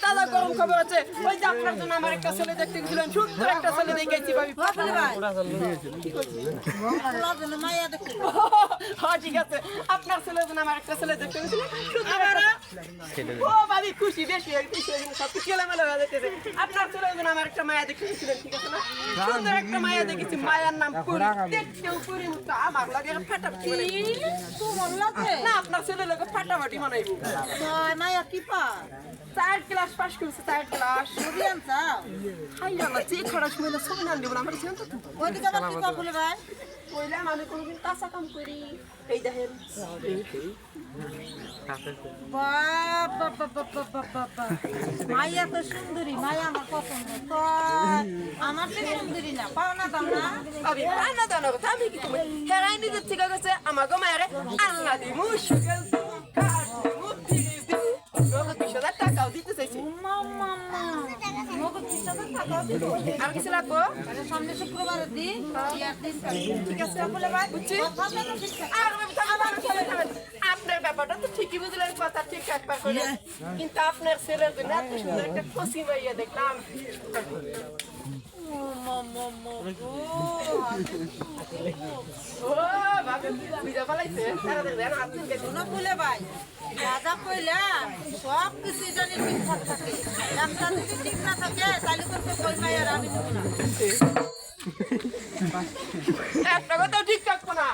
তাজা গরম খবর আছে। ওই যে আপনার জন্য আমার একটা ছেলে দেখতে গেছিলেন, সুন্দর একটা ছেলে দেখেছি ভাবি। হ্যাঁ ঠিক আছে, আপনার ছেলের জন্য আমার একটা ছেলে দেখতে গেছিলেন, ও ভাবি খুশি বেশি সব কিছু এলোমেলো হয়ে যেতেছে। আপনার ছেলের জন্য আমার একটা মায়া দেখতে গেছিলেন, ঠিক আছে না? সুন্দর একটা মায়া দেখেছি, মায়ার নাম পুরি। দেখতেও পুরি মতো, আমার লাগে ফাটাফাটি না, আপনার ছেলের লাগে ফাটাফাটি বানাইবো। মায়া কি পা 4 ক্লাস পাস করছে, 4 ক্লাস। হাই আল্লাহ, যে খরচ মহিলা ছবি না দিব আমার চিন্তা তো। ওইদিকে আবার কি কর বলে ভাই? কইলাম আমি কোনদিন কাঁচা কাম করি, এই দেখেন। বাবা মাইয়া তো সুন্দরী, মাইয়া আমার পছন্দ। তো আমার তো সুন্দরী না, পাও না দাম না। আমি আনা দানা কথা আমি কি তুমি হেরাই নিজের থেকে গেছে আমাকে মায়ের আল্লাহ দি মুশকিল কাট মুক্তি দি নগদ 20,000 টাকাও দিতে চাইছি। মাম্মা নগদ 20,000 টাকা দিব। আর কিছু লাগবো? সামনে শুক্রবার দিন ইয়ার দিন ঠিক আছে বলে ভাই বুঝছি। আর আমার ছেলে আপনার ব্যাপারটা তো ঠিকই বুঝলেন, কথা ঠিক একবার করে, কিন্তু আপনার ছেলের জন্য এত সুন্দর একটা খুশি ভাইয়া দেখলাম। ও বাবা বিজা পালাইছে তারা দেখেন আপনি দেখুন না বলে ভাই রাজা কইলা সব কিছু জানি ঠিকঠাক থাকে, একটা যদি ঠিক না থাকে তাহলে করতে কই মাইয়ার আমি দেব না। একটা কথা ঠিক থাকবো না।